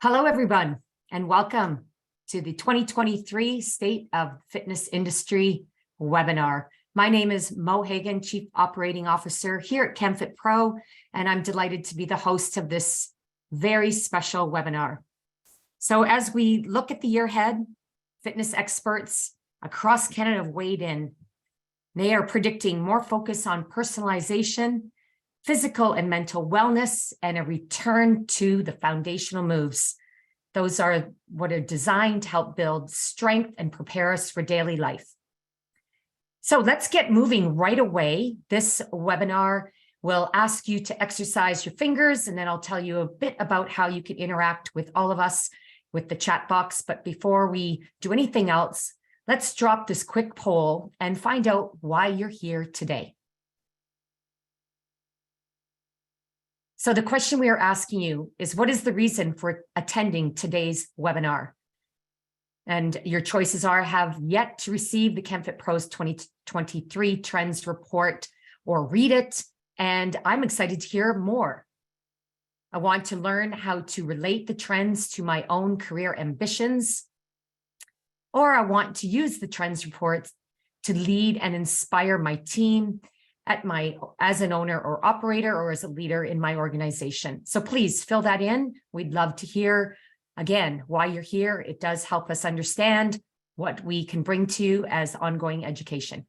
Hello, everyone, and welcome to the 2023 State of Fitness Industry webinar. My name is Mo Hagan, Chief Operating Officer here at ChemFit Pro, and I'm delighted to be the host of this very special webinar. So as we look at the year ahead, fitness experts across Canada have weighed in. They are predicting more focus on personalization, physical and mental wellness, and a return to the foundational moves. Those are what are designed to help build strength and prepare us for daily life. So let's get moving right away. This webinar will ask you to exercise your fingers, and then I'll tell you a bit about how you can interact with all of us with the chat box. But before we do anything else, let's drop this quick poll and find out why you're here today. So the question we are asking you is, what is the reason for attending today's webinar? And your choices are: have yet to receive the ChemFit Pro's 2023 Trends Report or read it, and I'm excited to hear more. I want to learn how to relate the trends to my own career ambitions, or I want to use the Trends Report to lead and inspire my team as an owner or operator, or as a leader in my organization. So please fill that in. We'd love to hear, again, why you're here. It does help us understand what we can bring to you as ongoing education.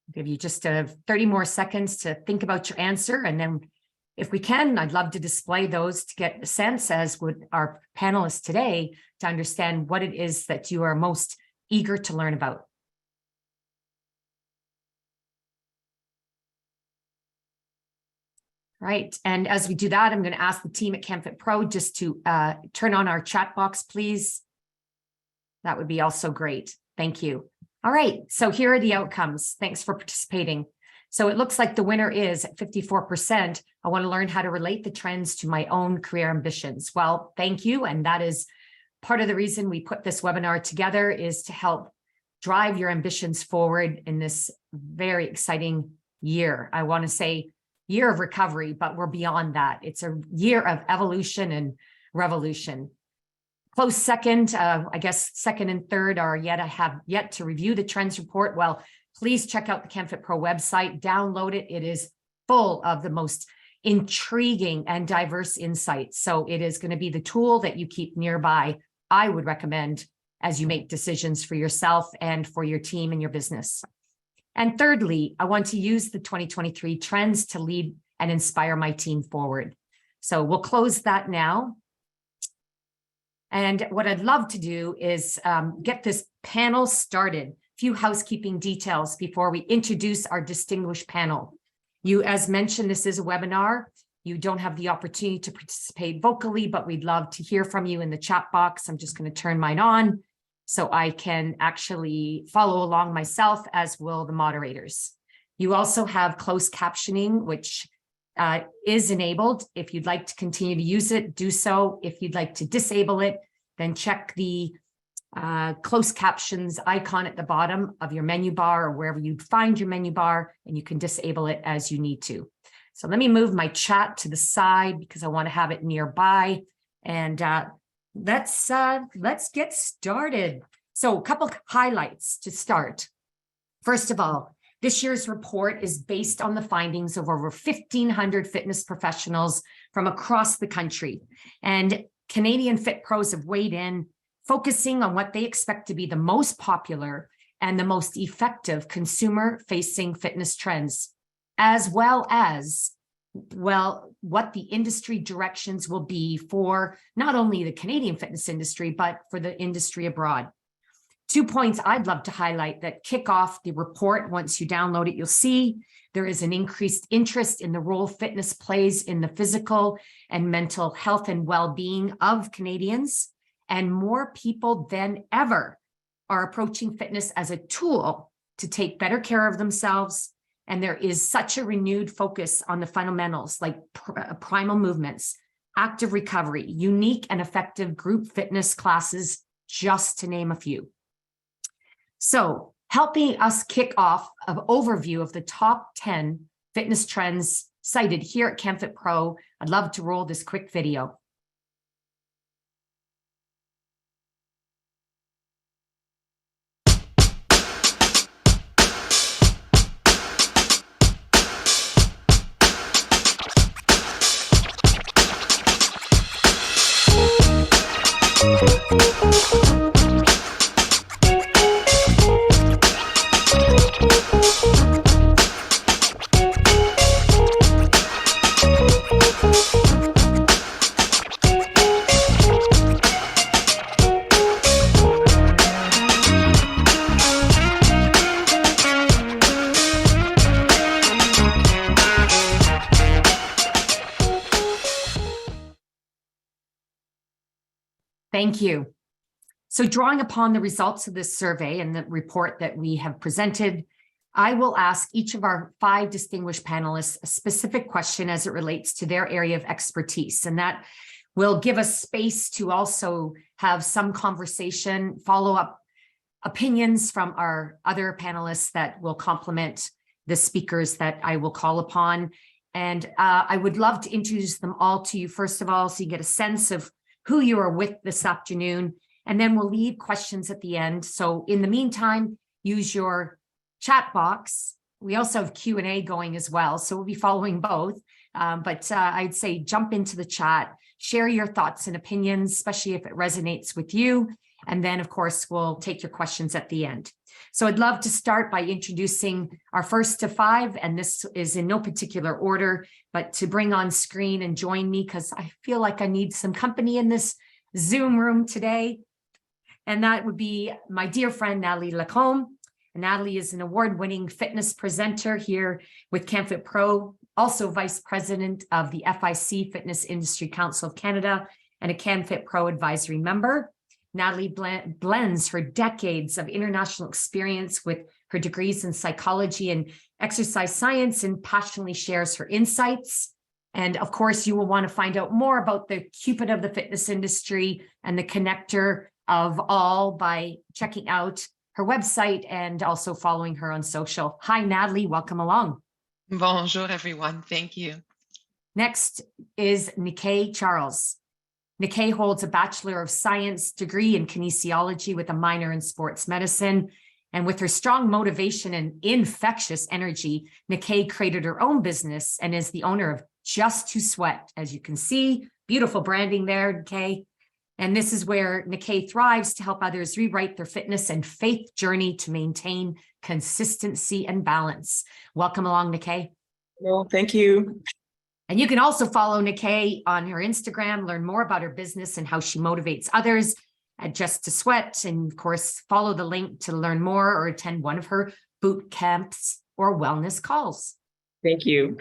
I'll give you just 30 more seconds to think about your answer, and then if we can, I'd love to display those to get a sense, as would our panelists today, to understand what it is that you are most eager to learn about. Right, and as we do that, I'm going to ask the team at ChemFit Pro just to turn on our chat box, please. That would be also great. Thank you. All right, so here are the outcomes. Thanks for participating. So it looks like the winner is at 54%. I want to learn how to relate the trends to my own career ambitions. Well, thank you. And that is part of the reason we put this webinar together, is to help drive your ambitions forward in this very exciting year. I want to say year of recovery, but we're beyond that. It's a year of evolution and revolution. Close second, I guess second and third are I have yet to review the Trends Report. Well, please check out the ChemFit Pro website, download it. It is full of the most intriguing and diverse insights. So it is going to be the tool that you keep nearby, I would recommend, as you make decisions for yourself and for your team and your business. And thirdly, I want to use the 2023 trends to lead and inspire my team forward. So we'll close that now. And what I'd love to do is get this panel started. Few housekeeping details before we introduce our distinguished panel. As mentioned, this is a webinar. You don't have the opportunity to participate vocally, but we'd love to hear from you in the chat box. I'm just going to turn mine on so I can actually follow along myself, as will the moderators. You also have closed captioning, which is enabled. If you'd like to continue to use it, do so. If you'd like to disable it, then check the closed captions icon at the bottom of your menu bar, or wherever you find your menu bar, and you can disable it as you need to. So let me move my chat to the side because I want to have it nearby, and let's get started. So a couple highlights to start. First of all, this year's report is based on the findings of over 1,500 fitness professionals from across the country, and Canadian Fit Pros have weighed in, focusing on what they expect to be the most popular and the most effective consumer-facing fitness trends, as well as, what the industry directions will be for not only the Canadian fitness industry, but for the industry abroad. 2 points I'd love to highlight that kick off the report. Once you download it, you'll see there is an increased interest in the role fitness plays in the physical and mental health and well-being of Canadians. And more people than ever are approaching fitness as a tool to take better care of themselves. And there is such a renewed focus on the fundamentals, like primal movements, active recovery, unique and effective group fitness classes, just to name a few. So helping us kick off an overview of the top 10 fitness trends cited here at CanFit Pro. I'd love to roll this quick video. Thank you. So drawing upon the results of this survey and the report that we have presented, I will ask each of our 5 distinguished panelists a specific question as it relates to their area of expertise. And that will give us space to also have some conversation, follow-up opinions from our other panelists that will complement the speakers that I will call upon. And I would love to introduce them all to you, first of all, so you get a sense of who you are with this afternoon, and then we'll leave questions at the end. So in the meantime, use your chat box. We also have Q&A going as well, so we'll be following both. But I'd say jump into the chat, share your thoughts and opinions, especially if it resonates with you. And then, of course, we'll take your questions at the end. So I'd love to start by introducing our first to 5, and this is in no particular order, but to bring on screen and join me because I feel like I need some company in this Zoom room today. And that would be my dear friend, Natalie Lacombe. Natalie is an award-winning fitness presenter here with CanFit Pro, also vice president of the FIC Fitness Industry Council of Canada and a CanFit Pro advisory member. Natalie blends her decades of international experience with her degrees in psychology and exercise science and passionately shares her insights. And of course, you will want to find out more about the Cupid of the fitness industry and the connector of all by checking out her website and also following her on social. Hi, Natalie. Welcome along. Bonjour, everyone. Thank you. Next is Nikay Charles. Nikay holds a Bachelor of Science degree in kinesiology with a minor in sports medicine. And with her strong motivation and infectious energy, Nikay created her own business and is the owner of Just to Sweat. As you can see, beautiful branding there, Nikay. And this is where Nikay thrives to help others rewrite their fitness and faith journey to maintain consistency and balance. Welcome along, Nikay. Well, thank you. And you can also follow Nikay on her Instagram, learn more about her business and how she motivates others at Just to Sweat. And of course, follow the link to learn more or attend one of her boot camps or wellness calls. Thank you.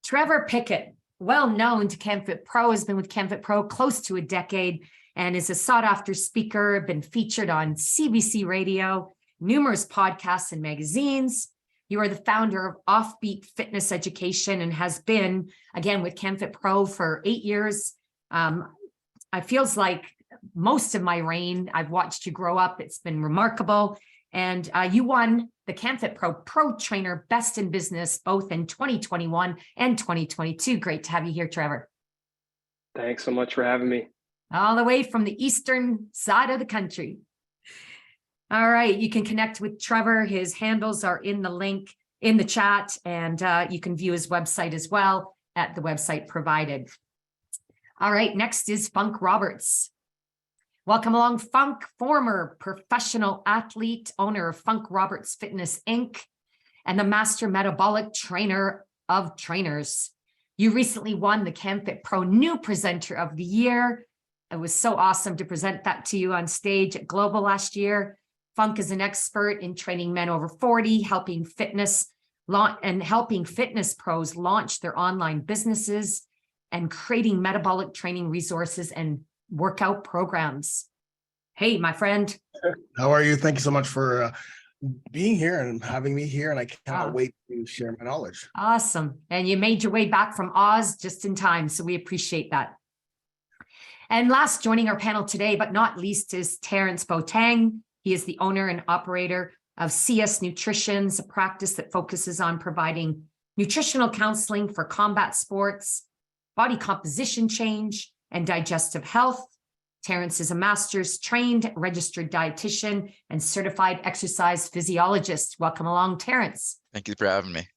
Trevor Pickett, well known to CanFit Pro, has been with CanFit Pro close to a decade and is a sought-after speaker, been featured on CBC Radio, numerous podcasts and magazines. You are the founder of Offbeat Fitness Education and has been, again, with CanFit Pro for 8 years. I feels like most of my reign, I've watched you grow up. It's been remarkable. And you won the CanFit Pro Trainer Best in Business, both in 2021 and 2022. Great to have you here, Trevor. Thanks so much for having me. All the way from the eastern side of the country. All right, you can connect with Trevor. His handles are in the link in the chat, and you can view his website as well at the website provided. All right, next is Funk Roberts. Welcome along, Funk, former professional athlete, owner of Funk Roberts Fitness, Inc., and the master metabolic trainer of trainers. You recently won the CanFit Pro New Presenter of the Year. It was so awesome to present that to you on stage at Global last year. Funk is an expert in training men over 40, helping fitness pros launch their online businesses and creating metabolic training resources and workout programs. Hey, my friend. How are you? Thank you so much for being here and having me here. And I cannot wait to share my knowledge. Awesome. And you made your way back from Oz just in time. So we appreciate that. And last, joining our panel today, but not least, is Terrence Boateng. He is the owner and operator of CS Nutrition's a practice that focuses on providing nutritional counseling for combat sports, body composition change, and digestive health. Terrence is a master's trained registered dietitian and certified exercise physiologist. Welcome along, Terrence. Thank you for having me.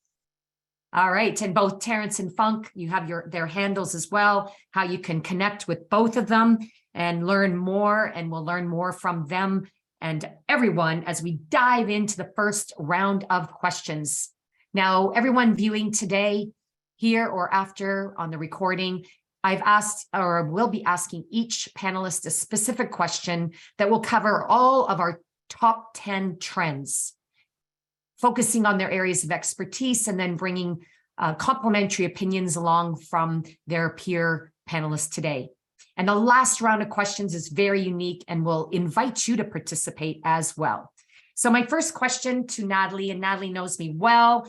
All right, and both Terrence and Funk, you have their handles as well, how you can connect with both of them and learn more, and we'll learn more from them and everyone as we dive into the first round of questions. Now, everyone viewing today, here or after on the recording, I've asked or will be asking each panelist a specific question that will cover all of our top 10 trends, focusing on their areas of expertise and then bringing complementary opinions along from their peer panelists today. And the last round of questions is very unique and will invite you to participate as well. So my first question to Natalie, and Natalie knows me well.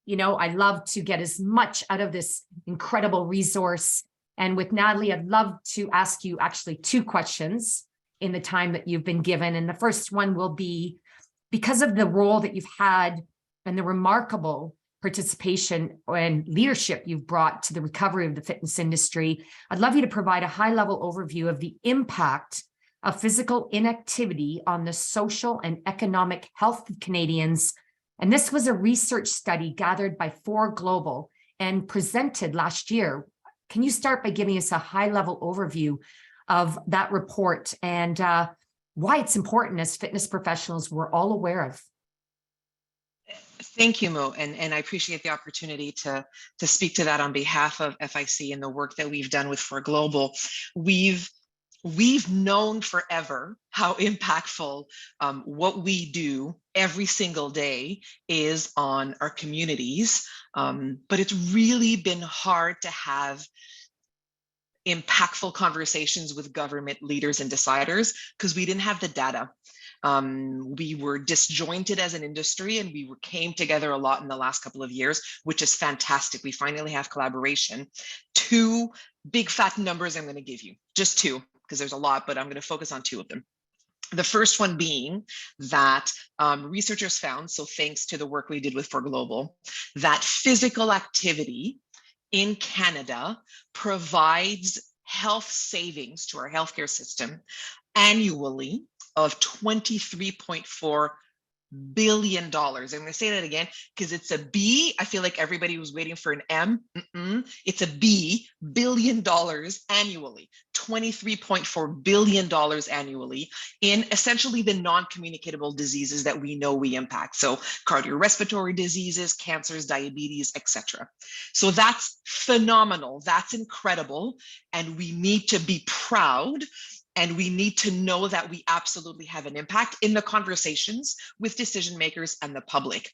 You know, I love to get as much out of this incredible resource. And with Natalie, I'd love to ask you actually two questions in the time that you've been given. And the first one will be, because of the role that you've had and the remarkable participation and leadership you've brought to the recovery of the fitness industry, I'd love you to provide a high-level overview of the impact of physical inactivity on the social and economic health of Canadians. And this was a research study gathered by 4Global and presented last year. Can you start by giving us a high-level overview of that report and why it's important as fitness professionals we're all aware of? Thank you, Mo, and I appreciate the opportunity to speak to that on behalf of FIC and the work that we've done with 4Global. We've known forever how impactful what we do every single day is on our communities, but it's really been hard to have impactful conversations with government leaders and deciders because we didn't have the data. We were disjointed as an industry, and we came together a lot in the last couple of years, which is fantastic. We finally have collaboration. Two big fat numbers I'm going to give you, just two, because there's a lot, but I'm going to focus on two of them. The first one being that researchers found, so thanks to the work we did with 4Global, that physical activity in Canada provides health savings to our healthcare system annually of $23.4 billion. I'm going to say that again because it's a B. I feel like everybody was waiting for an M. It's a B, billion dollars annually, $23.4 billion annually in essentially the non-communicable diseases that we know we impact. So cardiorespiratory diseases, cancers, diabetes, etc. So that's phenomenal. That's incredible. And we need to be proud. And we need to know that we absolutely have an impact in the conversations with decision makers and the public.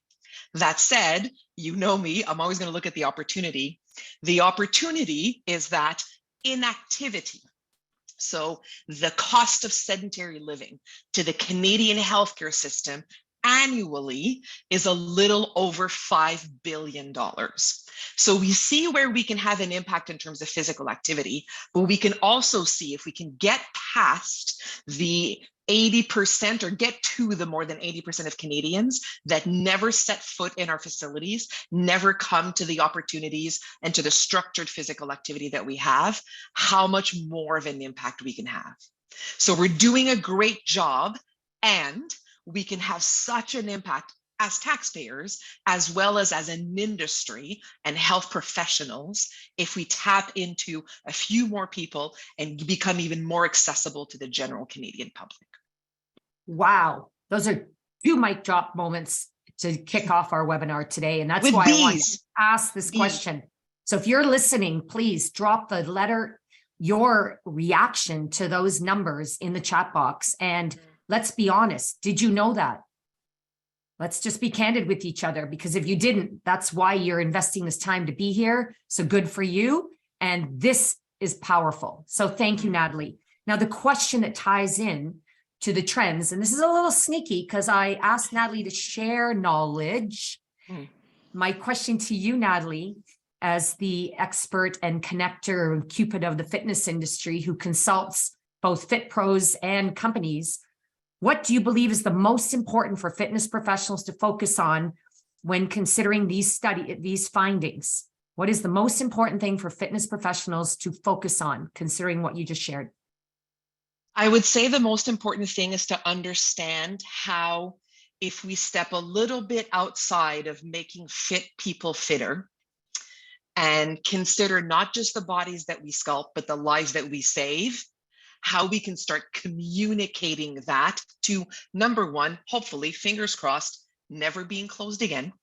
That said, you know me, I'm always going to look at the opportunity. The opportunity is that inactivity, so the cost of sedentary living to the Canadian healthcare system annually is a little over $5 billion. So we see where we can have an impact in terms of physical activity, but we can also see if we can get past the 80% or get to the more than 80% of Canadians that never set foot in our facilities, never come to the opportunities and to the structured physical activity that we have, how much more of an impact we can have. So we're doing a great job, and we can have such an impact as taxpayers, as well as an industry and health professionals, if we tap into a few more people and become even more accessible to the general Canadian public. Wow, those are two mic drop moments to kick off our webinar today. And that's With why bees. I want to ask this question. So if you're listening, please drop the letter, your reaction to those numbers in the chat box. And let's be honest, did you know that? Let's just be candid with each other, because if you didn't, that's why you're investing this time to be here. So good for you. And this is powerful. So thank you, Natalie. Now, the question that ties in to the trends, and this is a little sneaky because I asked Natalie to share knowledge. My question to you, Natalie, as the expert and connector and Cupid of the fitness industry who consults both fit pros and companies, What do you believe is the most important for fitness professionals to focus on when considering these findings? What is the most important thing for fitness professionals to focus on, considering what you just shared? I would say the most important thing is to understand how, if we step a little bit outside of making fit people fitter and consider not just the bodies that we sculpt, but the lives that we save, how we can start communicating that to, number one, hopefully, fingers crossed, never being closed again.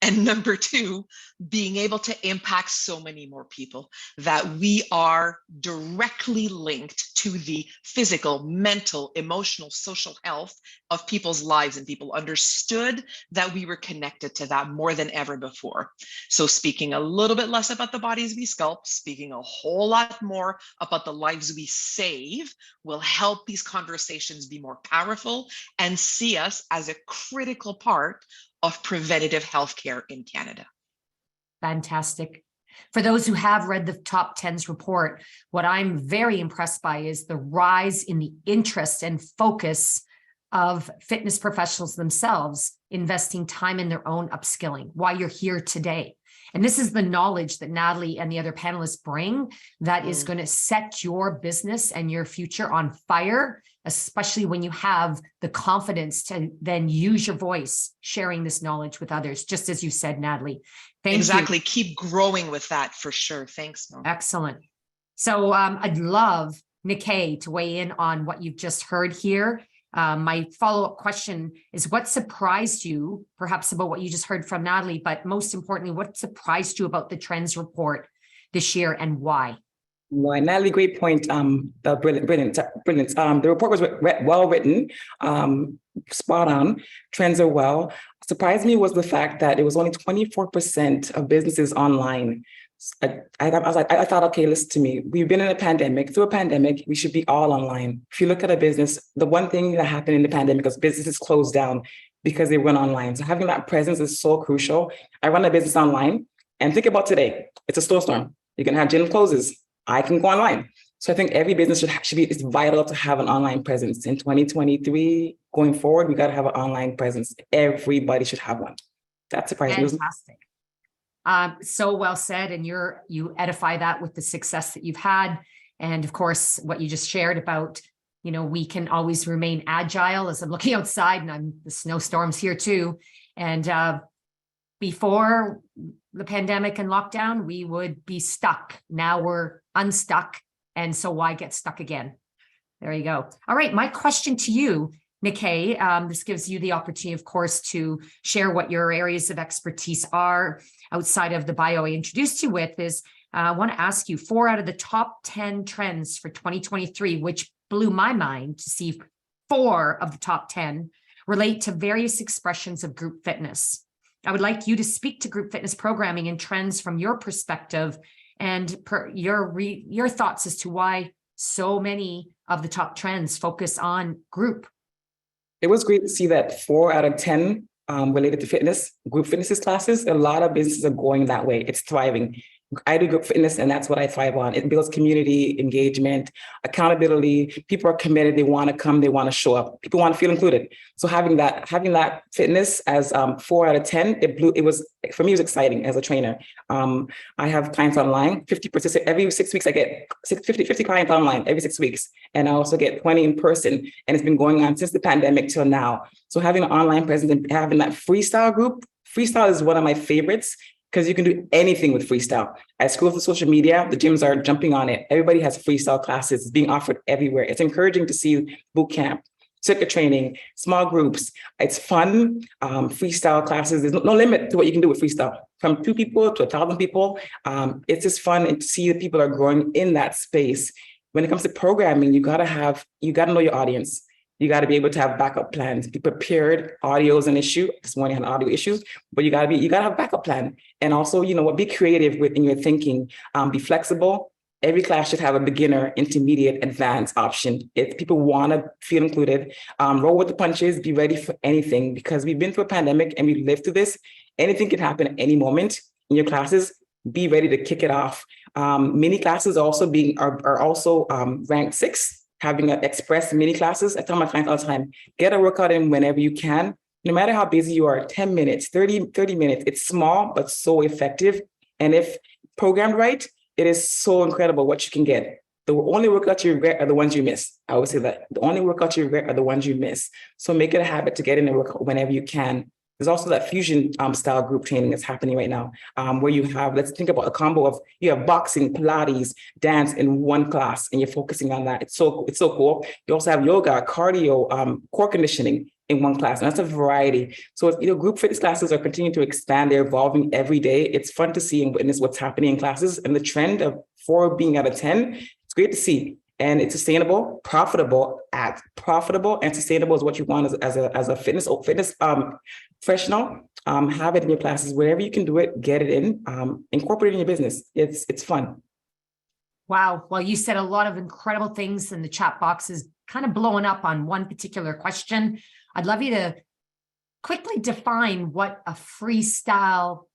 And number two, being able to impact so many more people, that we are directly linked to the physical, mental, emotional, social health of people's lives, and people understood that we were connected to that more than ever before. So speaking a little bit less about the bodies we sculpt, speaking a whole lot more about the lives we save, will help these conversations be more powerful and see us as a critical part of preventative healthcare in Canada. Fantastic. For those who have read the Top 10s report, what I'm very impressed by is the rise in the interest and focus of fitness professionals themselves investing time in their own upskilling, why you're here today. And this is the knowledge that Natalie and the other panelists bring that is going to set your business and your future on fire, especially when you have the confidence to then use your voice, sharing this knowledge with others, just as you said, Natalie. Thank you. Exactly. Keep growing with that for sure. Thanks, Mel. Excellent. So I'd love Nikkei to weigh in on what you've just heard here. My follow-up question is, what surprised you, perhaps about what you just heard from Natalie, but most importantly, what surprised you about the trends report this year and why? Well, Natalie, great point. Brilliant. The report was well written, spot on. Trends are well. Surprised me was the fact that it was only 24% of businesses online. I was like, I thought, okay, listen to me. We've been in a pandemic. Through a pandemic, we should be all online. If you look at a business, the one thing that happened in the pandemic was businesses closed down because they went online. So having that presence is so crucial. I run a business online, and think about today. It's a snowstorm. You can have gym closes. I can go online. So I think every business should be, it's vital to have an online presence. In 2023, going forward, we got to have an online presence. Everybody should have one. That surprised me. Fantastic. So well said. And you edify that with the success that you've had. And of course, what you just shared about, we can always remain agile. As I'm looking outside, and the snowstorms here too. And before the pandemic and lockdown, we would be stuck. Now we're unstuck. And so why get stuck again? There you go. All right. My question to you, Nikkei, this gives you the opportunity, of course, to share what your areas of expertise are outside of the bio I introduced you with. Is I want to ask you 4 out of the top 10 trends for 2023, which blew my mind to see 4 of the top 10 relate to various expressions of group fitness. I would like you to speak to group fitness programming and trends from your perspective and your thoughts as to why so many of the top trends focus on group. It was great to see that 4 out of 10 related to fitness, group fitness classes. A lot of businesses are going that way. It's thriving. I do group fitness, and that's what I thrive on. It builds community, engagement, accountability. People are committed. They want to come. They want to show up. People want to feel included. So having that fitness as 4 out of 10, it was, for me, it was exciting as a trainer. I have clients online, 50%, every 6 weeks I get 50 clients online every 6 weeks. And I also get 20 in person. And it's been going on since the pandemic till now. So having an online presence and having that freestyle group, freestyle is one of my favorites, because you can do anything with freestyle. At School for Social Media, the gyms are jumping on it. Everybody has freestyle classes. It's being offered everywhere. It's encouraging to see boot camp, circuit training, small groups. It's fun. Freestyle classes. There's no limit to what you can do with freestyle. From 2 people to 1,000 people. It's just fun, and to see that people are growing in that space. When it comes to programming, you gotta know your audience. You got to be able to have backup plans. Be prepared. Audio is an issue. This morning had audio issues, but you got to have a backup plan. And also, be creative in your thinking. Be flexible. Every class should have a beginner, intermediate, advanced option. If people want to feel included, roll with the punches. Be ready for anything, because we've been through a pandemic and we lived through this. Anything can happen at any moment in your classes. Be ready to kick it off. Mini classes are also ranked 6. having an express mini classes. I tell my clients all the time, get a workout in whenever you can. No matter how busy you are, 10 minutes, 30 minutes, it's small, but so effective. And if programmed right, it is so incredible what you can get. The only workouts you regret are the ones you miss. I always say that. The only workouts you regret are the ones you miss. So make it a habit to get in a workout whenever you can. There's also that fusion style group training that's happening right now, where you have, let's think about a combo of, you have boxing, Pilates, dance in one class, and you're focusing on that. It's so cool. You also have yoga, cardio, core conditioning in one class, and that's a variety. So if group fitness classes are continuing to expand, they're evolving every day. It's fun to see and witness what's happening in classes, and the trend of 4 being out of 10, it's great to see. And it's sustainable, profitable, and sustainable is what you want as a fitness professional. Have it in your classes, wherever you can do it, get it in, incorporate it in your business. It's fun. Wow. Well, you said a lot of incredible things, and the chat box is kind of blowing up on one particular question. I'd love you to quickly define what a freestyle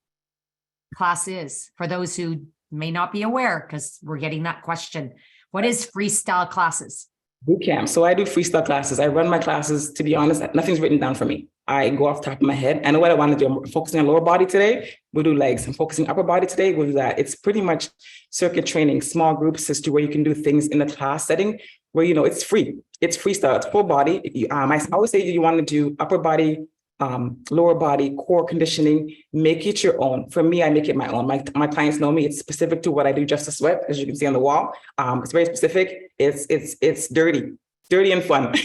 class is for those who may not be aware, because we're getting that question. What is freestyle classes? Boot camp. So I do freestyle classes. I run my classes, to be honest, nothing's written down for me. I go off the top of my head. I know what I want to do. I'm focusing on lower body today, we'll do legs. I'm focusing upper body today, we'll do that. It's pretty much circuit training, small groups as to where you can do things in the class setting where, it's free. It's freestyle, it's full body. I always say you want to do upper body, lower body, core conditioning, make it your own. For me, I make it my own. My clients know me. It's specific to what I do, just to sweat, as you can see on the wall. It's very specific. It's dirty and fun.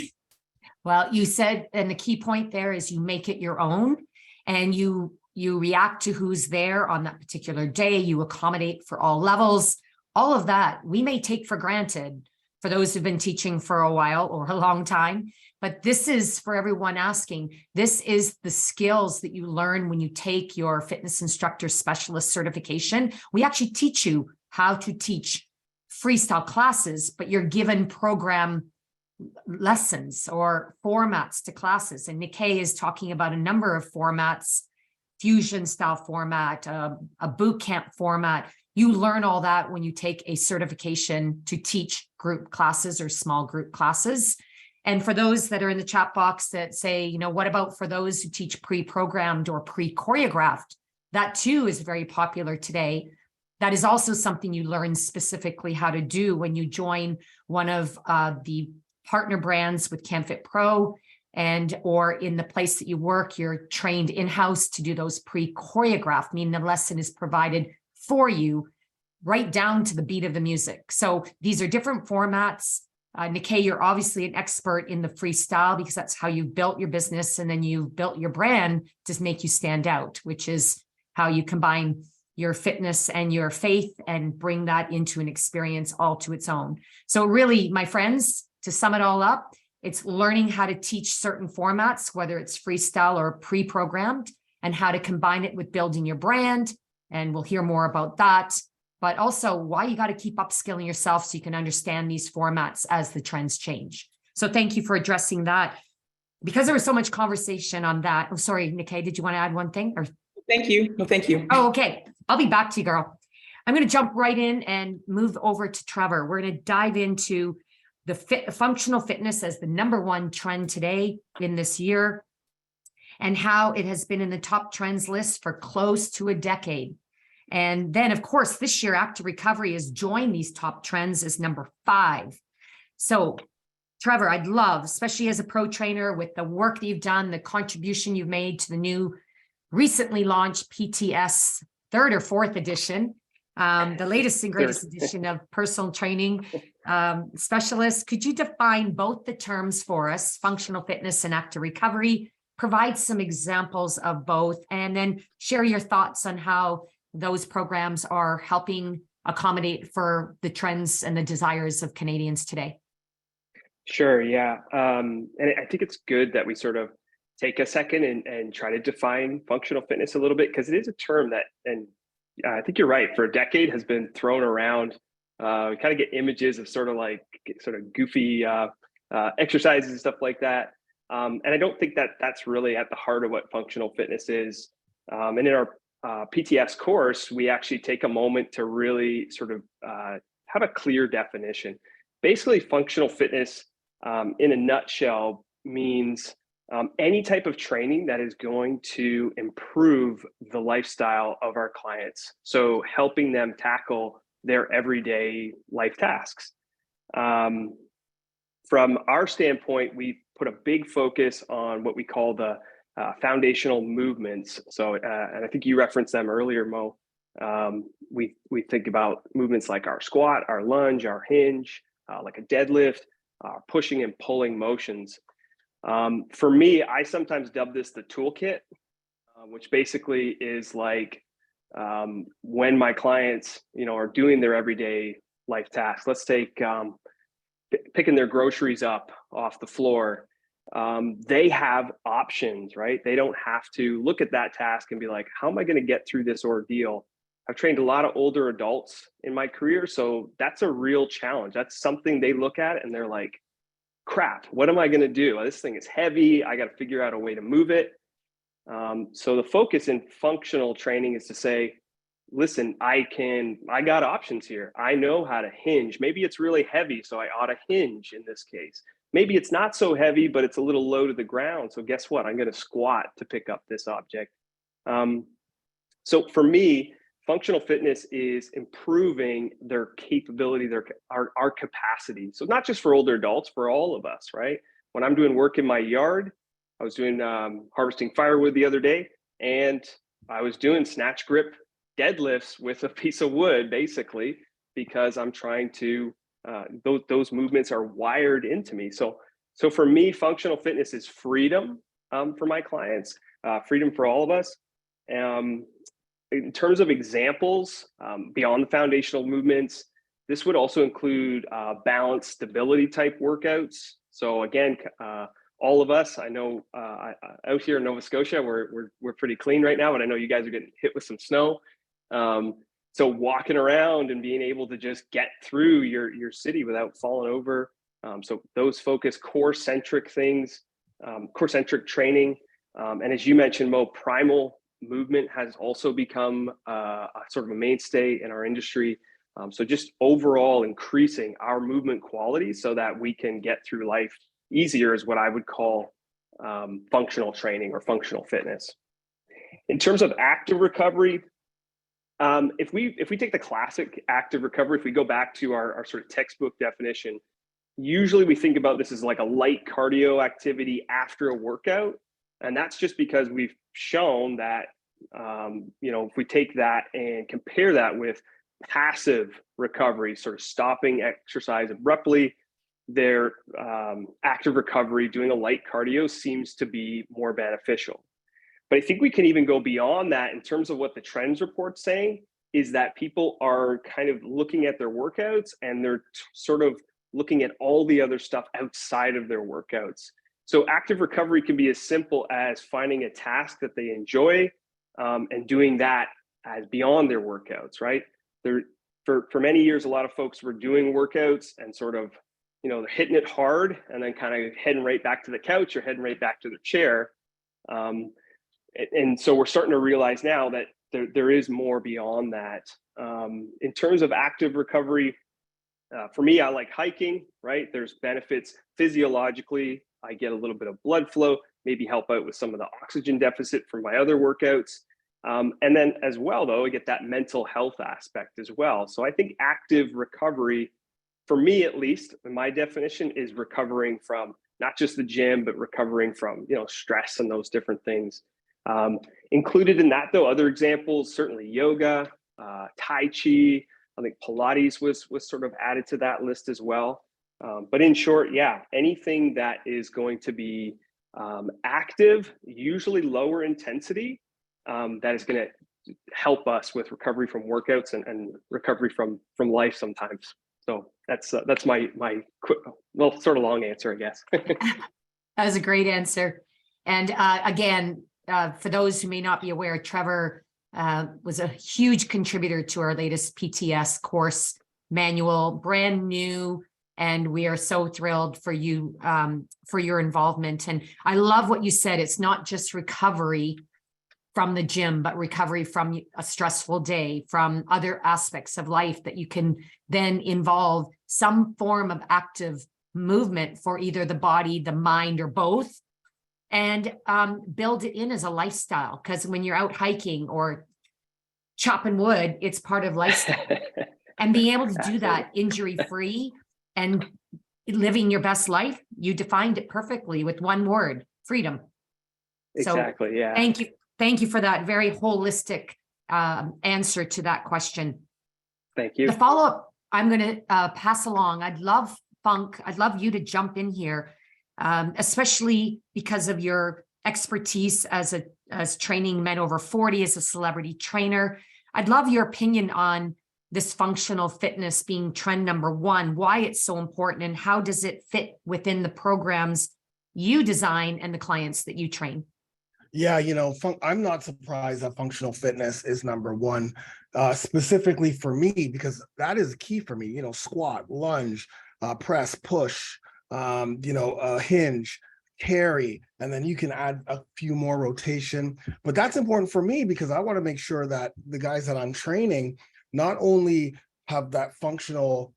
Well, you said, and the key point there is you make it your own, and you react to who's there on that particular day. You accommodate for all levels. All of that we may take for granted for those who've been teaching for a while or a long time. But this is, for everyone asking, this is the skills that you learn when you take your fitness instructor specialist certification. We actually teach you how to teach freestyle classes, but you're given program lessons or formats to classes. And Nikkei is talking about a number of formats, fusion style format, a boot camp format. You learn all that when you take a certification to teach group classes or small group classes. And for those that are in the chat box that say, what about for those who teach pre-programmed or pre-choreographed? That too is very popular today. That is also something you learn specifically how to do when you join one of the partner brands with CanFit Pro, or in the place that you work, you're trained in-house to do those pre-choreographed, meaning the lesson is provided for you right down to the beat of the music. So these are different formats. Nikkei, you're obviously an expert in the freestyle because that's how you built your business, and then you built your brand to make you stand out, which is how you combine your fitness and your faith and bring that into an experience all to its own. So really, my friends, to sum it all up, it's learning how to teach certain formats, whether it's freestyle or pre-programmed, and how to combine it with building your brand. And we'll hear more about that. But also why you got to keep upskilling yourself so you can understand these formats as the trends change. So thank you for addressing that. Because there was so much conversation on that. Oh, sorry, Nikkei, did you want to add one thing? Or Thank you. No, thank you. Oh, okay. I'll be back to you, girl. I'm going to jump right in and move over to Trevor. We're going to dive into the functional fitness as the #1 trend today in this year, and how it has been in the top trends list for close to a decade. And then, of course, this year, Active Recovery has joined these top trends as #5. So, Trevor, I'd love, especially as a pro trainer, with the work that you've done, the contribution you've made to the new recently launched PTS 3rd or 4th edition, the latest and greatest edition of personal training specialist. Could you define both the terms for us, functional fitness and active recovery, provide some examples of both, and then share your thoughts on how those programs are helping accommodate for the trends and the desires of Canadians today? Sure, yeah. And I think it's good that we sort of take a second and try to define functional fitness a little bit, because it is a term that, and I think you're right, for a decade has been thrown around. We kind of get images of sort of goofy exercises and stuff like that. And I don't think that that's really at the heart of what functional fitness is. And in our PTS course, we actually take a moment to really sort of have a clear definition. basically functional fitness in a nutshell means any type of training that is going to improve the lifestyle of our clients. So helping them tackle their everyday life tasks. From our standpoint, we put a big focus on what we call the foundational movements. So, and I think you referenced them earlier, Mo. We think about movements like our squat, our lunge, our hinge, like a deadlift, pushing and pulling motions. For me, I sometimes dub this the toolkit, which basically is like when my clients, are doing their everyday life tasks. Let's take picking their groceries up off the floor. They have options, right? They don't have to look at that task and be like, how am I going to get through this ordeal? I've trained a lot of older adults in my career, so that's a real challenge. That's something they look at and they're like, crap, what am I going to do? This thing is heavy. I got to figure out a way to move it. So the focus in functional training is to say, listen, I got options here. I know how to hinge. Maybe it's really heavy, so I ought to hinge in this case. Maybe it's not so heavy, but it's a little low to the ground. So guess what? I'm going to squat to pick up this object. So for me, functional fitness is improving their capability, our capacity. So not just for older adults, for all of us, right? When I'm doing work in my yard, I was doing harvesting firewood the other day, and I was doing snatch grip deadlifts with a piece of wood, basically, because I'm trying to, those movements are wired into me. So for me, functional fitness is freedom for my clients, freedom for all of us. In terms of examples, beyond the foundational movements, this would also include balance stability type workouts. So again, all of us, I know out here in Nova Scotia, we're pretty clean right now, but I know you guys are getting hit with some snow. So walking around and being able to just get through your city without falling over. So those focus core centric things, core centric training. And as you mentioned, Mo, primal movement has also become a sort of a mainstay in our industry. So just overall increasing our movement quality so that we can get through life easier is what I would call functional training or functional fitness. In terms of active recovery, if we take the classic active recovery, if we go back to our sort of textbook definition, usually we think about this as like a light cardio activity after a workout. And that's just because we've shown that, if we take that and compare that with passive recovery, sort of stopping exercise abruptly, their active recovery, doing a light cardio seems to be more beneficial. But I think we can even go beyond that in terms of what the trends report's saying is that people are kind of looking at their workouts and they're sort of looking at all the other stuff outside of their workouts. So active recovery can be as simple as finding a task that they enjoy and doing that as beyond their workouts, right? For many years, a lot of folks were doing workouts and sort of, they're hitting it hard and then kind of heading right back to the couch or heading right back to their chair. And so we're starting to realize now that there is more beyond that. In terms of active recovery, for me, I like hiking, right? There's benefits physiologically. I get a little bit of blood flow, maybe help out with some of the oxygen deficit from my other workouts. And then as well, though, I get that mental health aspect as well. So I think active recovery, for me at least, in my definition, is recovering from not just the gym, but recovering from, stress and those different things. Included in that, though, other examples, certainly yoga, Tai Chi, I think Pilates was sort of added to that list as well. But in short, yeah, anything that is going to be active, usually lower intensity, that is going to help us with recovery from workouts and recovery from life sometimes. So that's my quick, well, sort of long answer, I guess. That was a great answer. And again, for those who may not be aware, Trevor was a huge contributor to our latest PTS course manual, brand new. And we are so thrilled for you, for your involvement. And I love what you said. It's not just recovery. from the gym, but recovery from a stressful day, from other aspects of life that you can then involve some form of active movement for either the body, the mind, or both, and build it in as a lifestyle. Because when you're out hiking or chopping wood, it's part of lifestyle. And being able to do that injury-free and living your best life, you defined it perfectly with one word: freedom. Exactly. Yeah. Thank you. Thank you for that very holistic answer to that question. Thank you. The follow-up I'm going to pass along. I'd love you to jump in here, especially because of your expertise as training men over 40 as a celebrity trainer. I'd love your opinion on this functional fitness being trend number one, why it's so important, and how does it fit within the programs you design and the clients that you train? Yeah, I'm not surprised that functional fitness is number one, specifically for me, because that is key for me. Squat, lunge, press, push, hinge, carry, and then you can add a few more rotation. But that's important for me because I want to make sure that the guys that I'm training not only have that functional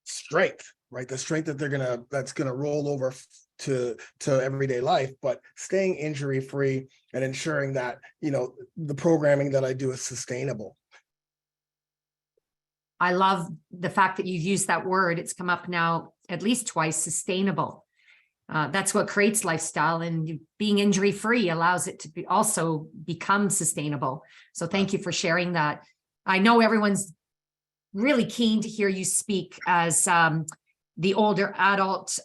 strength, right? The strength that that's gonna roll over to everyday life, but staying injury free and ensuring that the programming that I do is sustainable. I love the fact that you've used that word. It's come up now at least twice: sustainable. That's what creates lifestyle, and being injury free allows it to also become sustainable. So thank you for sharing that. I know everyone's really keen to hear you speak as the older adult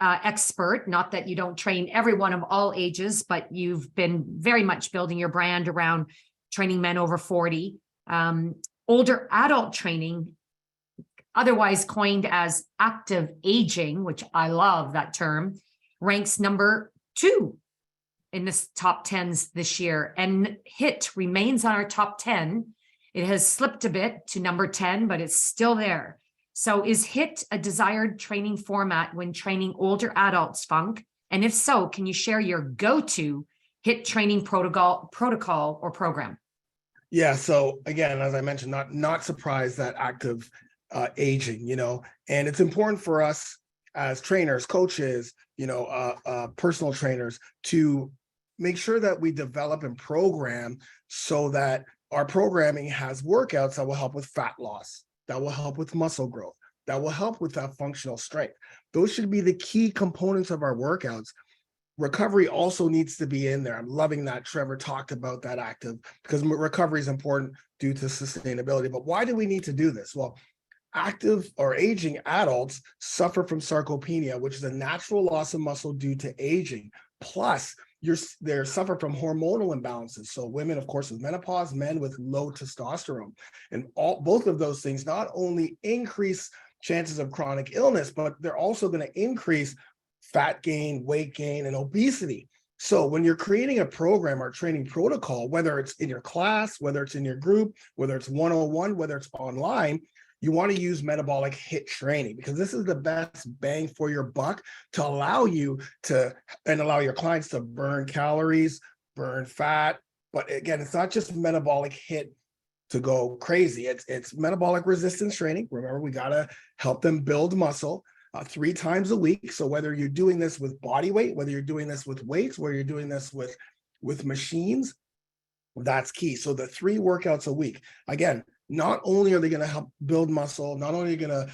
expert. Not that you don't train everyone of all ages, but you've been very much building your brand around training men over 40. Older adult training, otherwise coined as active aging, which I love that term, ranks number 2 in the top 10s this year. And HIIT remains on our top 10. It has slipped a bit to number 10, but it's still there. So is HIIT a desired training format when training older adults, Funk? And if so, can you share your go-to HIIT training protocol or program? Yeah. So again, as I mentioned, not surprised that active aging, and it's important for us as trainers, coaches, personal trainers, to make sure that we develop and program so that our programming has workouts that will help with fat loss, that will help with muscle growth, that will help with that functional strength. Those should be the key components of our workouts. Recovery also needs to be in there. I'm loving that Trevor talked about that active, because recovery is important due to sustainability. But why do we need to do this? Well, active or aging adults suffer from sarcopenia, which is a natural loss of muscle due to aging. Plus, they suffer from hormonal imbalances. So women, of course, with menopause, men with low testosterone. And both of those things not only increase chances of chronic illness, but they're also going to increase fat gain, weight gain, and obesity. So when you're creating a program or training protocol, whether it's in your class, whether it's in your group, whether it's one-on-one, whether it's online, you want to use metabolic HIIT training, because this is the best bang for your buck to allow you to, and allow your clients to burn calories, burn fat. But again, it's not just metabolic HIIT to go crazy. It's metabolic resistance training. Remember, we got to help them build muscle 3 times a week. So whether you're doing this with body weight, whether you're doing this with weights, whether you're doing this with machines, that's key. So the 3 workouts a week, again, not only are they going to help build muscle, not only are they going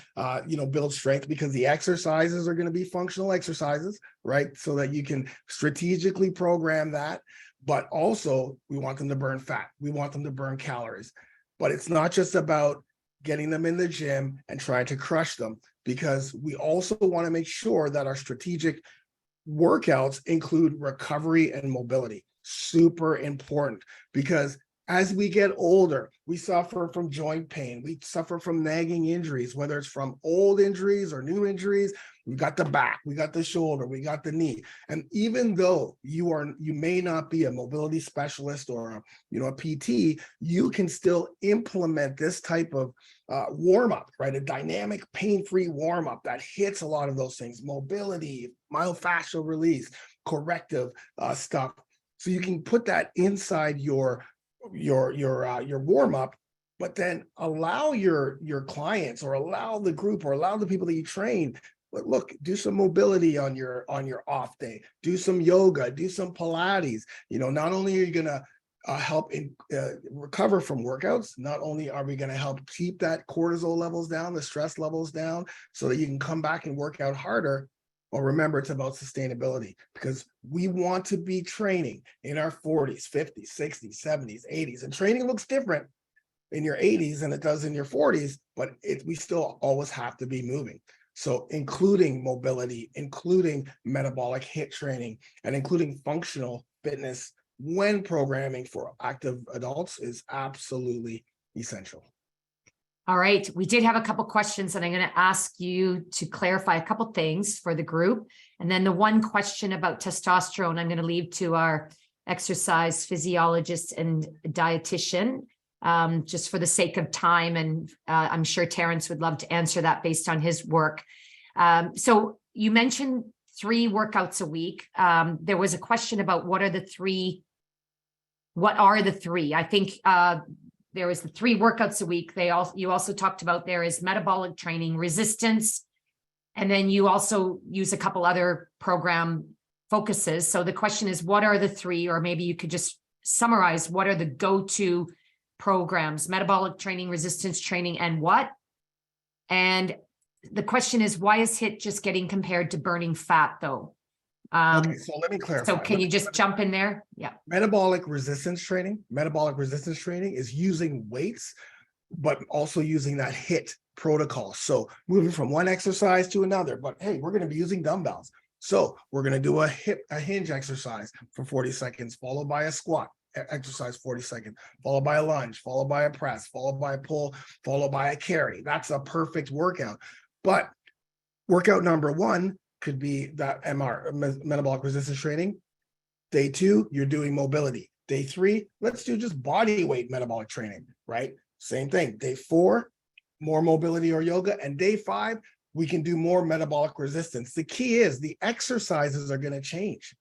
to, build strength, because the exercises are going to be functional exercises, right? So that you can strategically program that, but also we want them to burn fat. We want them to burn calories, but it's not just about getting them in the gym and trying to crush them, because we also want to make sure that our strategic workouts include recovery and mobility. Super important, because as we get older, we suffer from joint pain. We suffer from nagging injuries, whether it's from old injuries or new injuries. We got the back, we got the shoulder, we got the knee. And even though you may not be a mobility specialist or a PT, you can still implement this type of warm-up, right? A dynamic, pain-free warm-up that hits a lot of those things: mobility, myofascial release, corrective stuff. So you can put that inside your warm up, but then allow your clients or allow the group or allow the people that you train. But look, do some mobility on your off day. Do some yoga. Do some Pilates. You know, not only are you gonna help recover from workouts, not only are we going to help keep that cortisol levels down, the stress levels down, so that you can come back and work out harder. Well, remember, it's about sustainability, because we want to be training in our 40s, 50s, 60s, 70s, 80s. And training looks different in your 80s than it does in your 40s, but we still always have to be moving. So including mobility, including metabolic HIIT training, and including functional fitness when programming for active adults is absolutely essential. All right, we did have a couple questions and I'm going to ask you to clarify a couple things for the group. And then the one question about testosterone, I'm going to leave to our exercise physiologist and dietitian, just for the sake of time. And I'm sure Terrence would love to answer that based on his work. So you mentioned 3 workouts a week. There was a question about what are the three? I think there was the 3 workouts a week. You also talked about there is metabolic training, resistance, and then you also use a couple other program focuses. So the question is, what are the 3, or maybe you could just summarize what are the go-to programs: metabolic training, resistance training, and what? And the question is, why is HIIT just getting compared to burning fat though? Okay, so let me clarify. So can you just jump in there? Yeah. Metabolic resistance training is using weights, but also using that HIIT protocol. So moving from one exercise to another, but hey, we're going to be using dumbbells. So we're going to do a hinge exercise for 40 seconds, followed by a squat exercise 40 seconds, followed by a lunge, followed by a press, followed by a pull, followed by a carry. That's a perfect workout. But workout number 1 could be that metabolic resistance training. Day 2, you're doing mobility. Day 3, let's do just body weight metabolic training, right? Same thing. Day 4, more mobility or yoga. And day 5, we can do more metabolic resistance. The key is the exercises are going to change,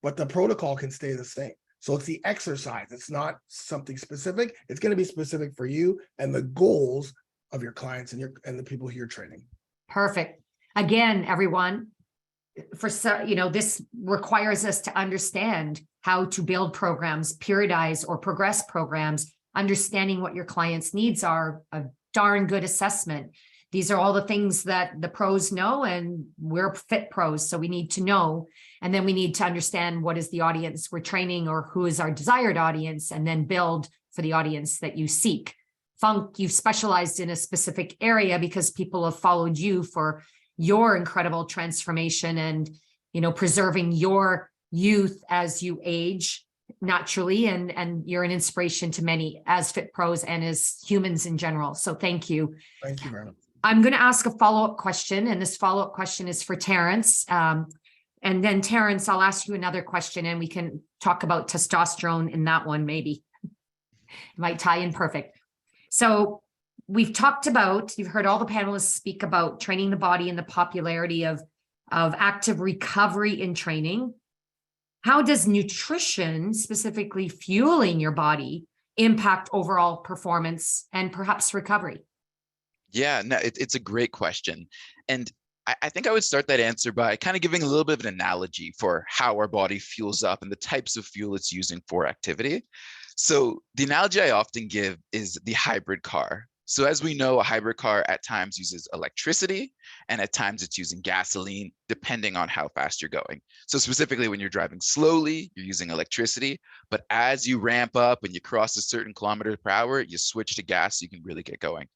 but the protocol can stay the same. So it's the exercise. It's not something specific. It's going to be specific for you and the goals of your clients and the people who you're training. Perfect. Again, everyone, this requires us to understand how to build programs, periodize or progress programs. Understanding what your clients' needs are a darn good assessment. These are all the things that the pros know, and we're fit pros, so we need to know. And then we need to understand what is the audience we're training, or who is our desired audience, and then build for the audience that you seek. Funk, you've specialized in a specific area because people have followed you for your incredible transformation and, preserving your youth as you age naturally. And you're an inspiration to many as fit pros and as humans in general. So thank you. Thank you very much. I'm going to ask a follow-up question, and this follow-up question is for Terrence. And then Terrence, I'll ask you another question and we can talk about testosterone in that one, maybe. It might tie in perfect. So we've talked about, you've heard all the panelists speak about training the body and the popularity of active recovery in training. How does nutrition, specifically fueling your body, impact overall performance and perhaps recovery? Yeah, no, it's a great question. And I think I would start that answer by kind of giving a little bit of an analogy for how our body fuels up and the types of fuel it's using for activity. So the analogy I often give is the hybrid car. So as we know, a hybrid car at times uses electricity, and at times it's using gasoline, depending on how fast you're going. So specifically when you're driving slowly, you're using electricity, but as you ramp up and you cross a certain kilometers per hour, you switch to gas so you can really get going.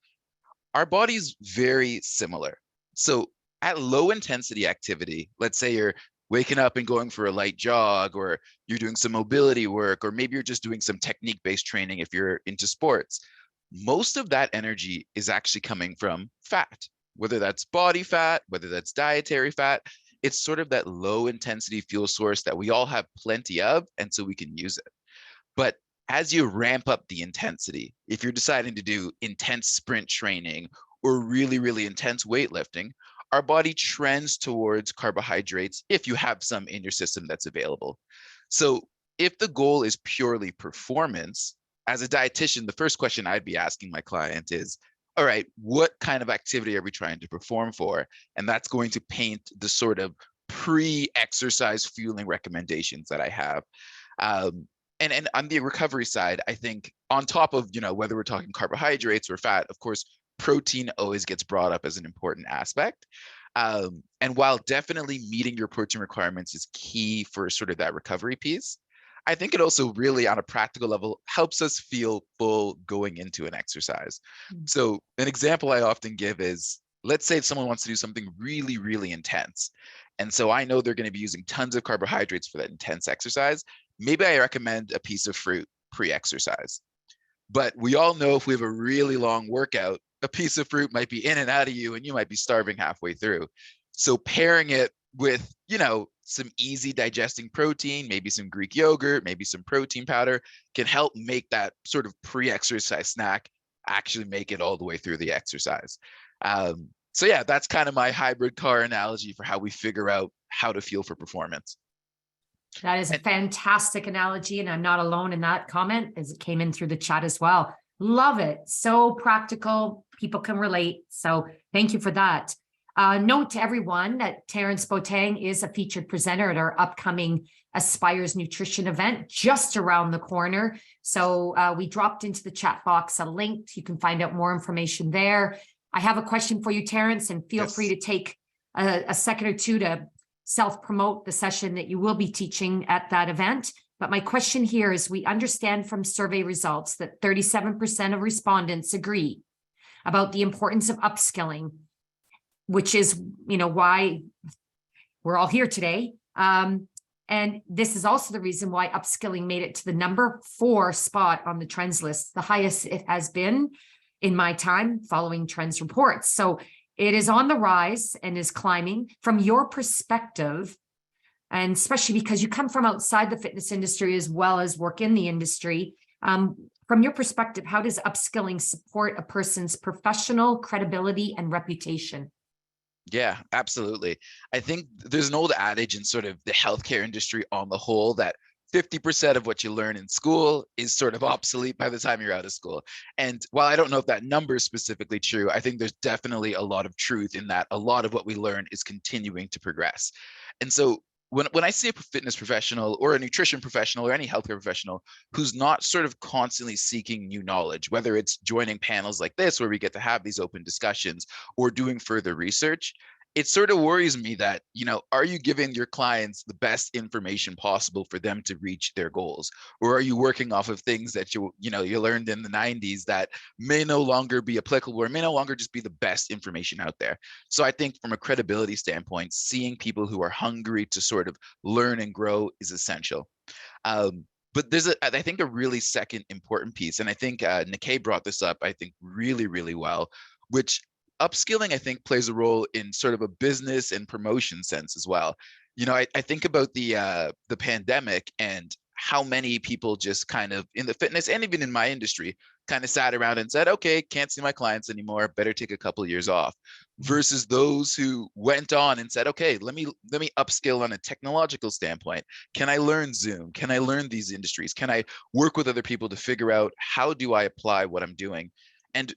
Our body's very similar. So at low intensity activity, let's say you're waking up and going for a light jog, or you're doing some mobility work, or maybe you're just doing some technique-based training if you're into sports. Most of that energy is actually coming from fat, whether that's body fat, whether that's dietary fat. It's sort of that low intensity fuel source that we all have plenty of, and so we can use it. But as you ramp up the intensity, if you're deciding to do intense sprint training or really, really intense weightlifting, our body trends towards carbohydrates if you have some in your system that's available. So if the goal is purely performance, as a dietitian, the first question I'd be asking my client is, all right, what kind of activity are we trying to perform for? And that's going to paint the sort of pre-exercise fueling recommendations that I have. And on the recovery side, I think on top of, whether we're talking carbohydrates or fat, of course, protein always gets brought up as an important aspect. And while definitely meeting your protein requirements is key for sort of that recovery piece, I think it also really on a practical level helps us feel full going into an exercise. So an example I often give is, let's say someone wants to do something really, really intense. And so I know they're going to be using tons of carbohydrates for that intense exercise. Maybe I recommend a piece of fruit pre-exercise. But we all know if we have a really long workout, a piece of fruit might be in and out of you and you might be starving halfway through. So pairing it with, some easy digesting protein, maybe some Greek yogurt, maybe some protein powder, can help make that sort of pre-exercise snack actually make it all the way through the exercise. So yeah, that's kind of my hybrid car analogy for how we figure out how to fuel for performance. That is a fantastic analogy, and I'm not alone in that comment, as it came in through the chat as well. Love it. So practical. People can relate. So thank you for that. Note to everyone that Terrence Boateng is a featured presenter at our upcoming Aspires Nutrition event just around the corner. So we dropped into the chat box a link. You can find out more information there. I have a question for you, Terrence, and feel free to take a second or two to self-promote the session that you will be teaching at that event. But my question here is, we understand from survey results that 37% of respondents agree about the importance of upskilling, which is, why we're all here today. And this is also the reason why upskilling made it to the number 4 spot on the trends list, the highest it has been in my time following trends reports. So it is on the rise and is climbing. From your perspective, and especially because you come from outside the fitness industry as well as work in the industry, from your perspective, how does upskilling support a person's professional credibility and reputation? Yeah, absolutely. I think there's an old adage in sort of the healthcare industry on the whole that 50% of what you learn in school is sort of obsolete by the time you're out of school. And while I don't know if that number is specifically true, I think there's definitely a lot of truth in that. A lot of what we learn is continuing to progress. And so when I see a fitness professional or a nutrition professional or any healthcare professional who's not sort of constantly seeking new knowledge, whether it's joining panels like this where we get to have these open discussions or doing further research, it sort of worries me that, are you giving your clients the best information possible for them to reach their goals? Or are you working off of things that you learned in the 90s that may no longer be applicable or may no longer just be the best information out there? So I think from a credibility standpoint, seeing people who are hungry to sort of learn and grow is essential. But there's I think a really second important piece, and I think Nikkei brought this up, I think really, really well, which upskilling, I think, plays a role in sort of a business and promotion sense as well. I think about the pandemic and how many people just kind of in the fitness and even in my industry kind of sat around and said, okay, can't see my clients anymore, better take a couple of years off, versus those who went on and said, okay, let me upskill on a technological standpoint. Can I learn Zoom? Can I learn these industries? Can I work with other people to figure out how do I apply what I'm doing? And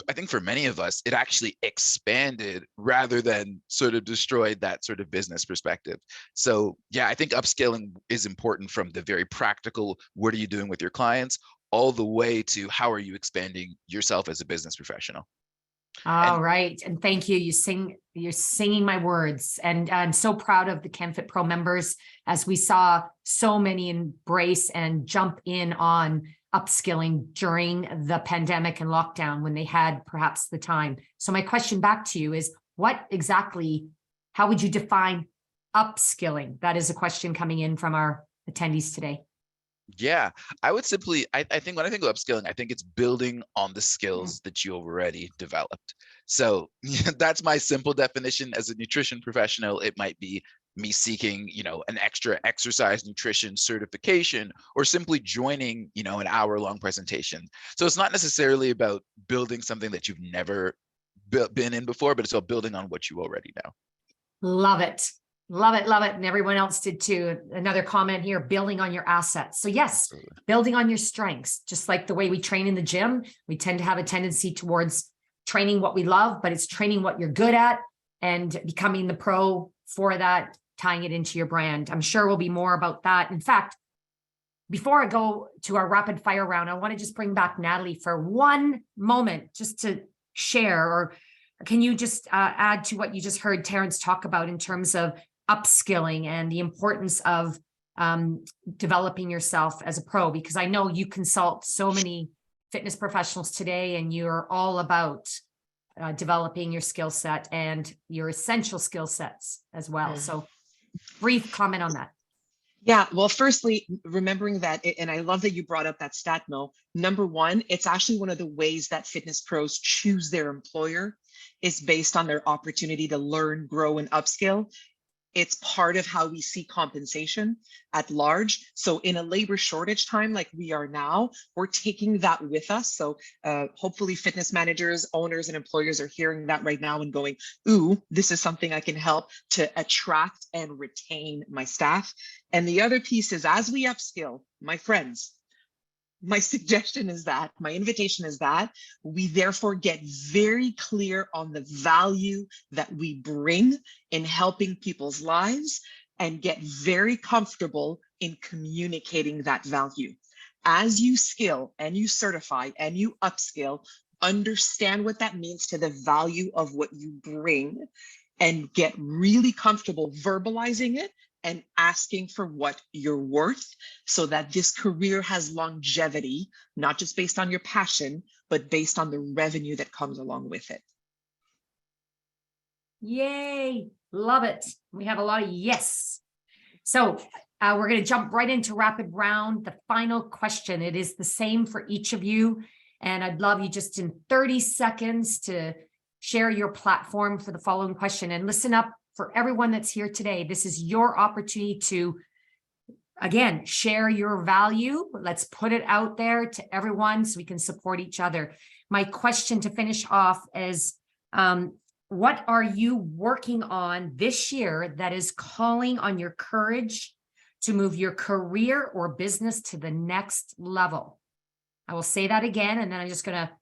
I think for many of us, it actually expanded rather than sort of destroyed that sort of business perspective. So yeah, I think upskilling is important from the very practical, what are you doing with your clients, all the way to how are you expanding yourself as a business professional. All right. And thank you. You're singing my words. And I'm so proud of the CanFit Pro members as we saw so many embrace and jump in on upskilling during the pandemic and lockdown when they had perhaps the time. So my question back to you is, how would you define upskilling? That is a question coming in from our attendees today. Yeah, I would simply, I think when I think of upskilling, I think it's building on the skills that you already developed. So that's my simple definition. As a nutrition professional, it might be me seeking, an extra exercise nutrition certification, or simply joining, an hour-long presentation. So it's not necessarily about building something that you've never been in before, but it's about building on what you already know. Love it. Love it, love it. And everyone else did too. Another comment here, building on your assets. So yes, building on your strengths, just like the way we train in the gym, we tend to have a tendency towards training what we love, but it's training what you're good at and becoming the pro for that, tying it into your brand. I'm sure we'll be more about that. In fact, before I go to our rapid fire round, I want to just bring back Natalie for one moment just to share, or can you just add to what you just heard Terrence talk about in terms of upskilling and the importance of developing yourself as a pro? Because I know you consult so many fitness professionals today, and you're all about developing your skill set and your essential skill sets as well. So brief comment on that. Yeah, well, firstly, remembering that, and I love that you brought up that stat, Mo. Number one, it's actually one of the ways that fitness pros choose their employer is based on their opportunity to learn, grow, and upskill. It's part of how we see compensation at large. So in a labor shortage time like we are now, we're taking that with us. So hopefully fitness managers, owners, and employers are hearing that right now and going, ooh, this is something I can help to attract and retain my staff. And the other piece is, as we upskill, my friends, my suggestion is that, my invitation is that we therefore get very clear on the value that we bring in helping people's lives and get very comfortable in communicating that value. As you skill and you certify and you upskill, understand what that means to the value of what you bring and get really comfortable verbalizing it and asking for what you're worth, so that this career has longevity, not just based on your passion, but based on the revenue that comes along with it. Yay, love it. We have a lot of yes. So we're going to jump right into rapid round. The final question, it is the same for each of you. And I'd love you just in 30 seconds to share your platform for the following question. And listen up, for everyone that's here today, this is your opportunity to, again, share your value. Let's put it out there to everyone so we can support each other. My question to finish off is, what are you working on this year that is calling on your courage to move your career or business to the next level? I will say that again, and then I'm just going to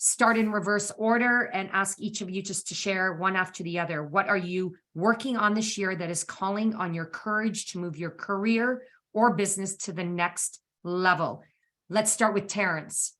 start in reverse order and ask each of you just to share one after the other. What are you working on this year that is calling on your courage to move your career or business to the next level? Let's start with Terrence.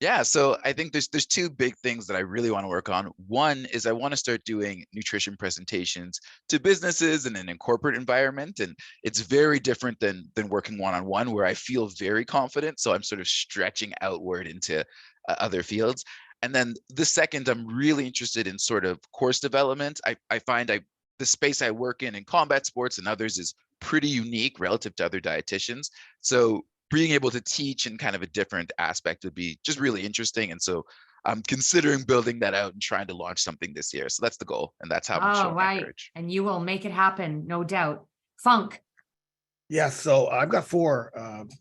Yeah, so I think there's two big things that I really want to work on. One is I want to start doing nutrition presentations to businesses and in a corporate environment. And it's very different than working one-on-one, where I feel very confident. So I'm sort of stretching outward into other fields. And then the second, I'm really interested in sort of course development. I find the space I work in combat sports and others is pretty unique relative to other dietitians. So being able to teach in kind of a different aspect would be just really interesting. And so I'm considering building that out and trying to launch something this year. So that's the goal. And that's how I'm showing my courage. And you will make it happen, no doubt. Funk. Yeah, so I've got four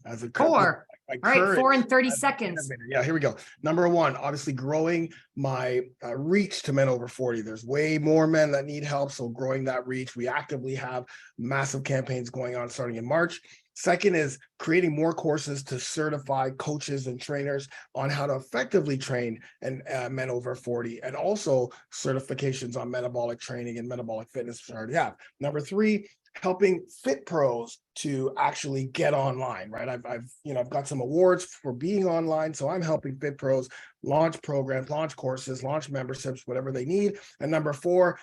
as a Four. All right, 4 and 30 seconds. Yeah, here we go. Number one, obviously growing my reach to men over 40. There's way more men that need help, so growing that reach. We actively have massive campaigns going on starting in March. Second is creating more courses to certify coaches and trainers on how to effectively train and men over 40, and also certifications on metabolic training and metabolic fitness, which I already have. Number three, helping fit pros to actually get online, right? I've got some awards for being online, so I'm helping fit pros launch programs, launch courses, launch memberships, whatever they need. And number four,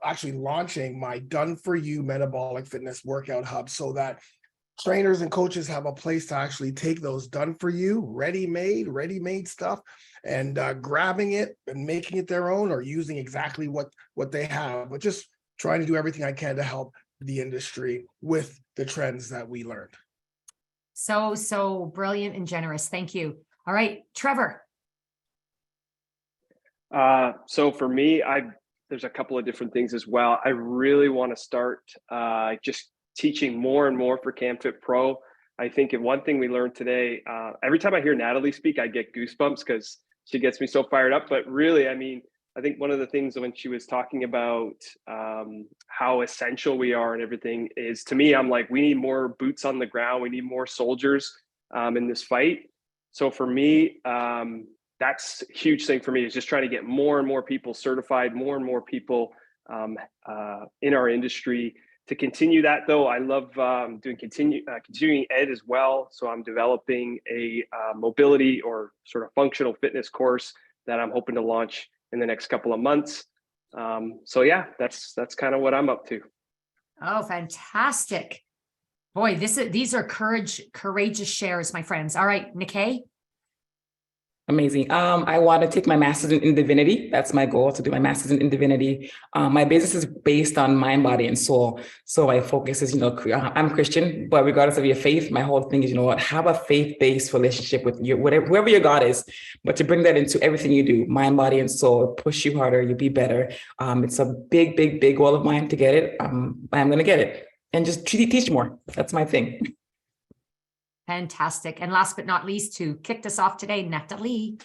actually launching my Done For You Metabolic Fitness Workout Hub, so that trainers and coaches have a place to actually take those done for you, ready-made stuff, and grabbing it and making it their own, or using exactly what they have, but just trying to do everything I can to help the industry with the trends that we learned. So brilliant and generous. Thank you. All right, Trevor. So for me, there's a couple of different things as well. I really want to start just teaching more and more for CamFit Pro. I think one thing we learned today, every time I hear Natalie speak, I get goosebumps because she gets me so fired up. But really, I mean, I think one of the things when she was talking about how essential we are and everything is, to me, I'm like, we need more boots on the ground. We need more soldiers in this fight. So for me, that's a huge thing for me, is just trying to get more and more people certified, more and more people in our industry. To continue that, though, I love doing continuing ed as well. So I'm developing a mobility or sort of functional fitness course that I'm hoping to launch in the next couple of months. So yeah, that's kind of what I'm up to. Oh, fantastic. Boy, these are courageous shares, my friends. All right, Nikkei. Amazing. I want to take my master's in divinity. That's my goal, to do my master's in divinity. My business is based on mind, body, and soul. So my focus is, I'm Christian, but regardless of your faith, my whole thing is, have a faith-based relationship with you, whoever your God is, but to bring that into everything you do, mind, body, and soul, push you harder, you be better. It's a big, big, big goal of mine to get it. I'm going to get it and just teach more. That's my thing. Fantastic. And last but not least, to kick us off today, Natalie.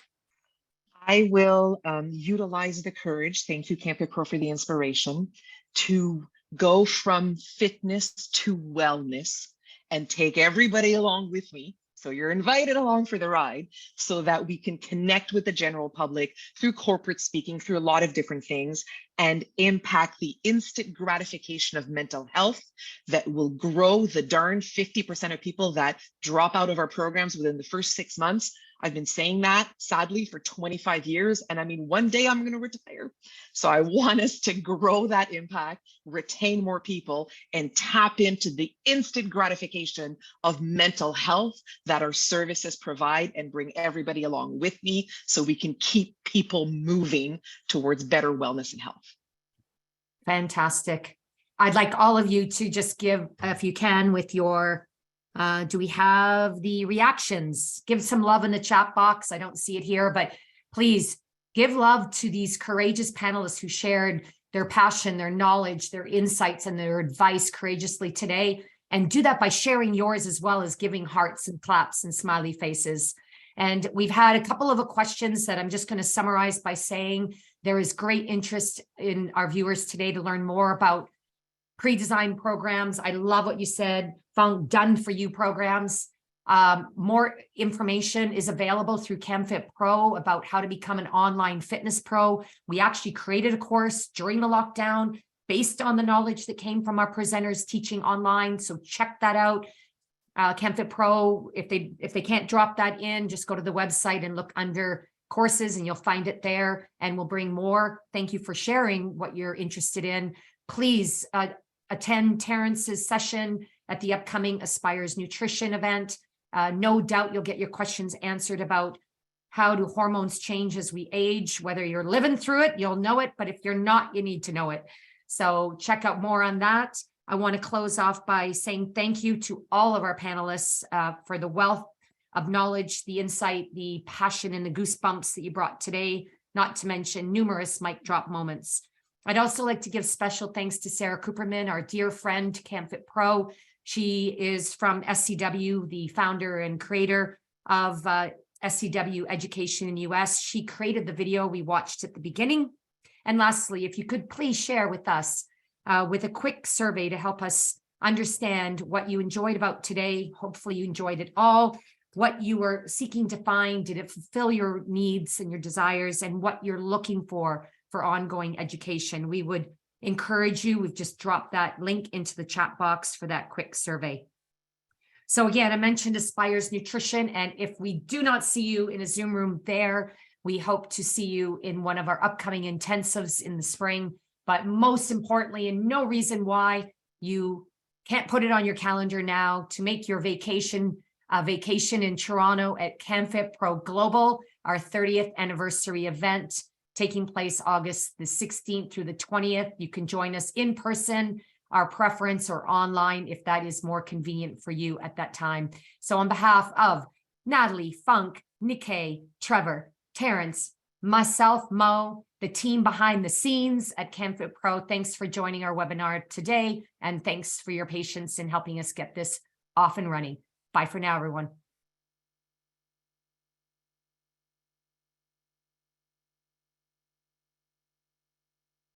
I will utilize the courage. Thank you, Campfit Pro, for the inspiration to go from fitness to wellness and take everybody along with me. So you're invited along for the ride so that we can connect with the general public through corporate speaking, through a lot of different things, and impact the instant gratification of mental health that will grow the darn 50% of people that drop out of our programs within the first 6 months. I've been saying that, sadly, for 25 years. And I mean, one day I'm going to retire. So I want us to grow that impact, retain more people, and tap into the instant gratification of mental health that our services provide, and bring everybody along with me so we can keep people moving towards better wellness and health. Fantastic. I'd like all of you to just give, if you can, with your do we have the reactions? Give some love in the chat box. I don't see it here, but please give love to these courageous panelists who shared their passion, their knowledge, their insights, and their advice courageously today. And do that by sharing yours, as well as giving hearts and claps and smiley faces. And we've had a couple of questions that I'm just going to summarize by saying there is great interest in our viewers today to learn more about pre-designed programs. I love what you said, found done for you programs. More information is available through CamFit Pro about how to become an online fitness pro. We actually created a course during the lockdown based on the knowledge that came from our presenters teaching online. So check that out. CamFit Pro, if they can't drop that in, just go to the website and look under courses and you'll find it there, and we'll bring more. Thank you for sharing what you're interested in. Please attend Terrence's session at the upcoming Aspires Nutrition event. No doubt you'll get your questions answered about how do hormones change as we age. Whether you're living through it, you'll know it, but if you're not, you need to know it. So check out more on that. I want to close off by saying thank you to all of our panelists for the wealth of knowledge, the insight, the passion, and the goosebumps that you brought today, not to mention numerous mic drop moments. I'd also like to give special thanks to Sarah Cooperman, our dear friend, CamFit Pro. She is from SCW, the founder and creator of SCW Education in US. She created the video we watched at the beginning. And lastly, if you could please share with us with a quick survey to help us understand what you enjoyed about today. Hopefully you enjoyed it all. What you were seeking to find, did it fulfill your needs and your desires, and what you're looking for ongoing education. We would encourage you. We've just dropped that link into the chat box for that quick survey. So again, I mentioned Aspires Nutrition, and if we do not see you in a Zoom room there, we hope to see you in one of our upcoming intensives in the spring. But most importantly, and no reason why you can't put it on your calendar now to make your vacation in Toronto at CamFit Pro Global, our 30th anniversary event, taking place August the 16th through the 20th. You can join us in person, our preference, or online if that is more convenient for you at that time. So on behalf of Natalie, Funk, Nikkei, Trevor, Terrence, myself, Mo, the team behind the scenes at CamFit Pro, thanks for joining our webinar today, and thanks for your patience in helping us get this off and running. Bye for now, everyone.